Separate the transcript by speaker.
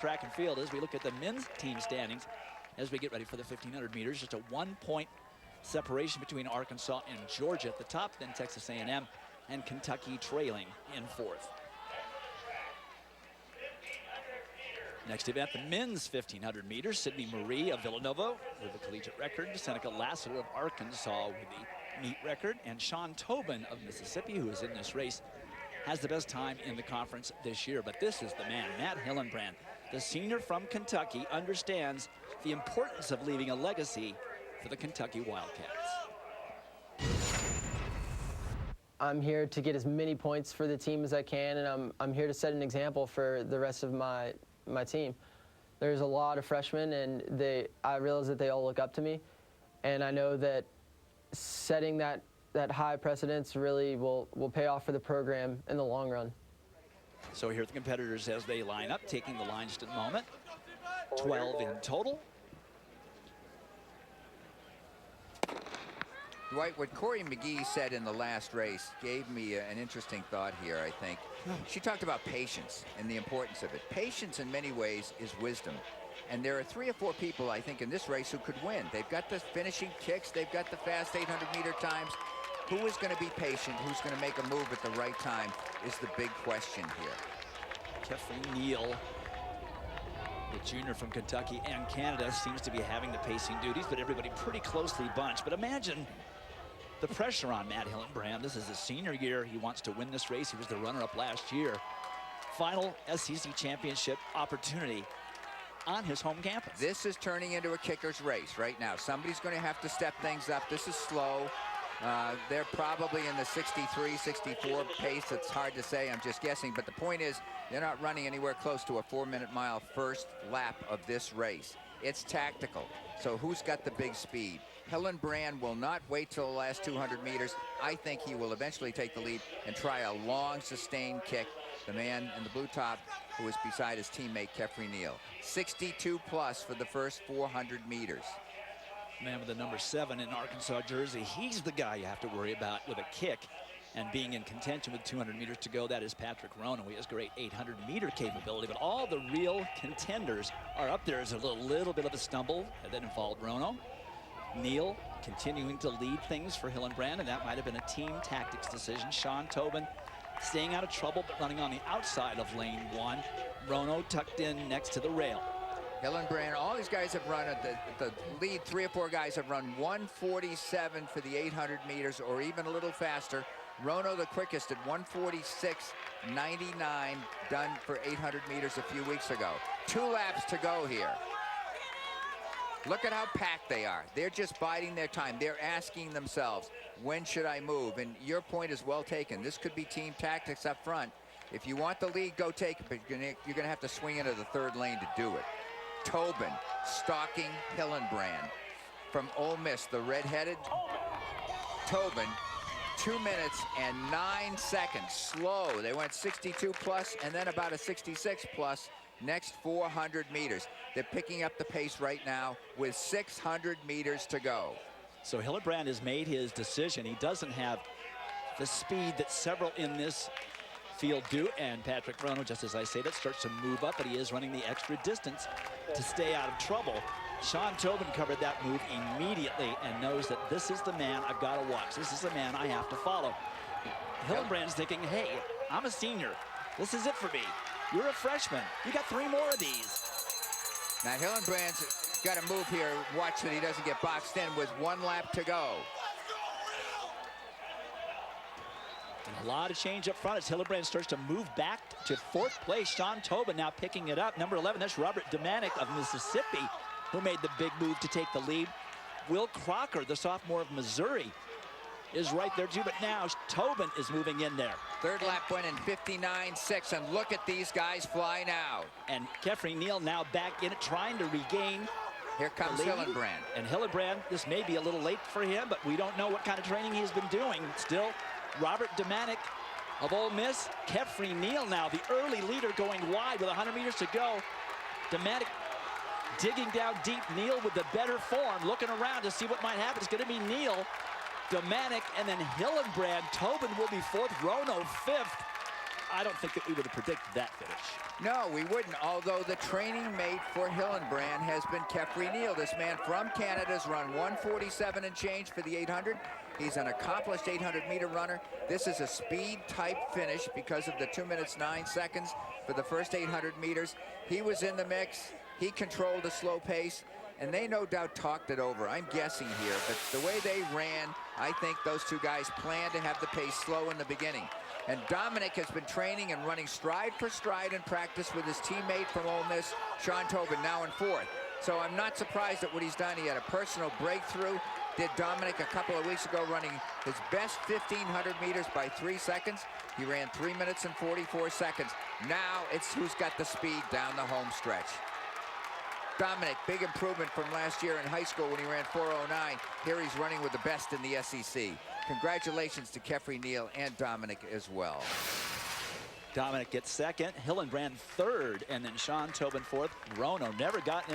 Speaker 1: track and field as we look at the men's team standings as we get ready for the 1500 meters. Just a 1-point separation between Arkansas and Georgia at the top, then Texas A&M and Kentucky trailing in fourth. Next event, the men's 1500 meters. Sydney Marie of Villanova with the collegiate record. Seneca Lasseter of Arkansas with the meet record. And Sean Tobin of Mississippi, who is in this race, has the best time in the conference this year. But this is the man, Matt Hillenbrand. The senior from Kentucky understands the importance of leaving a legacy for the Kentucky Wildcats.
Speaker 2: I'm here to get as many points for the team as I can, and I'm here to set an example for the rest of my team. There's a lot of freshmen, and I realize that they all look up to me, and I know that setting that high precedence really will pay off for the program in the long run.
Speaker 1: So here are the competitors as they line up, taking the line just a moment. 12 in total.
Speaker 3: Dwight, what Corey McGee said in the last race gave me an interesting thought here, I think. She talked about patience and the importance of it. Patience in many ways is wisdom. And there are 3 or 4 people, I think, in this race who could win. They've got the finishing kicks. They've got the fast 800-meter times. Who is going to be patient? Who's going to make a move at the right time is the big question here.
Speaker 1: Keffri Neal, the junior from Kentucky and Canada, seems to be having the pacing duties, but everybody pretty closely bunched. But imagine the pressure on Matt Hillenbrand. This is his senior year. He wants to win this race. He was the runner-up last year. Final SEC championship opportunity on his home campus.
Speaker 3: This is turning into a kicker's race right now. Somebody's going to have to step things up. This is slow. They're probably in the 63, 64 pace. It's hard to say. I'm just guessing. But the point is, they're not running anywhere close to a 4-minute mile first lap of this race. It's tactical. So who's got the big speed? Hillenbrand will not wait till the last 200 meters. I think he will eventually take the lead and try a long, sustained kick. The man in the blue top who is beside his teammate, Keffri Neal. 62 plus for the first 400 meters.
Speaker 1: Man with the number 7 in Arkansas jersey. He's the guy you have to worry about with a kick and being in contention with 200 meters to go. That is Patrick Rono. He has great 800-meter capability, but all the real contenders are up there. There's a little bit of a stumble that involved Rono. Neal continuing to lead things for Hillenbrand, and that might have been a team tactics decision. Sean Tobin staying out of trouble, but running on the outside of lane 1. Rono tucked in next to the rail.
Speaker 3: Hillenbrand, all these guys have run, the lead 3 or 4 guys have run 1:47 for the 800 meters or even a little faster. Rono the quickest at 1:46.99, done for 800 meters a few weeks ago. 2 laps to go here. Look at how packed they are. They're just biding their time. They're asking themselves, when should I move? And your point is well taken. This could be team tactics up front. If you want the lead, go take it, but you're gonna have to swing into the 3rd lane to do it. Tobin stalking Hillenbrand from Ole Miss, the red-headed. Tobin, 2 minutes and 9 seconds. Slow. They went 62 plus and then about a 66 plus next 400 meters. They're picking up the pace right now with 600 meters to go.
Speaker 1: So Hillenbrand has made his decision. He doesn't have the speed that several in this field do, and Patrick Rono, just as I say that, starts to move up, but he is running the extra distance to stay out of trouble. Sean Tobin covered that move immediately and knows that this is the man I've got to watch. This is the man I have to follow. Hillenbrand's thinking, hey, I'm a senior. This is it for me. You're a freshman. You got 3 more of these.
Speaker 3: Now Hillenbrand's got to move here. Watch that he doesn't get boxed in with 1 lap to go.
Speaker 1: And a lot of change up front as Hillenbrand starts to move back to 4th place. Sean Tobin now picking it up. Number 11, that's Robert Domanic of Mississippi, who made the big move to take the lead. Will Crocker, the sophomore of Missouri, is right there too, but now Tobin is moving in there.
Speaker 3: 3rd lap went in 59.6, and look at these guys fly now.
Speaker 1: And Keffri Neal now back in it, trying to regain.
Speaker 3: Here comes Hillenbrand.
Speaker 1: And Hillenbrand, this may be a little late for him, but we don't know what kind of training he's been doing. Still, Robert Domanic of Ole Miss. Keffri Neal now, the early leader, going wide with 100 meters to go. Domanic digging down deep. Neal with the better form, looking around to see what might happen. It's going to be Neal, Domanic, and then Hillenbrand. Tobin will be 4th, Rono 5th. I don't think that we would have predicted that finish.
Speaker 3: No, we wouldn't, although the training mate for Hillenbrand has been Keffri Neal. This man from Canada's run 147 and change for the 800. He's an accomplished 800-meter runner. This is a speed-type finish because of the 2 minutes 9 seconds for the first 800 meters. He was in the mix. He controlled a slow pace, and they no doubt talked it over. I'm guessing here, but the way they ran, I think those two guys planned to have the pace slow in the beginning. And Dominic has been training and running stride for stride in practice with his teammate from Ole Miss, Sean Tobin, now in 4th. So I'm not surprised at what he's done. He had a personal breakthrough. Did Dominic a couple of weeks ago, running his best 1,500 meters by 3 seconds. He ran 3 minutes and 44 seconds. Now it's who's got the speed down the home stretch. Dominic, big improvement from last year in high school when he ran 4:09. Here he's running with the best in the SEC. Congratulations to Keffri Neal and Dominic as well.
Speaker 1: Dominic gets second, Hillenbrand third, and then Sean Tobin fourth. Rono never gotten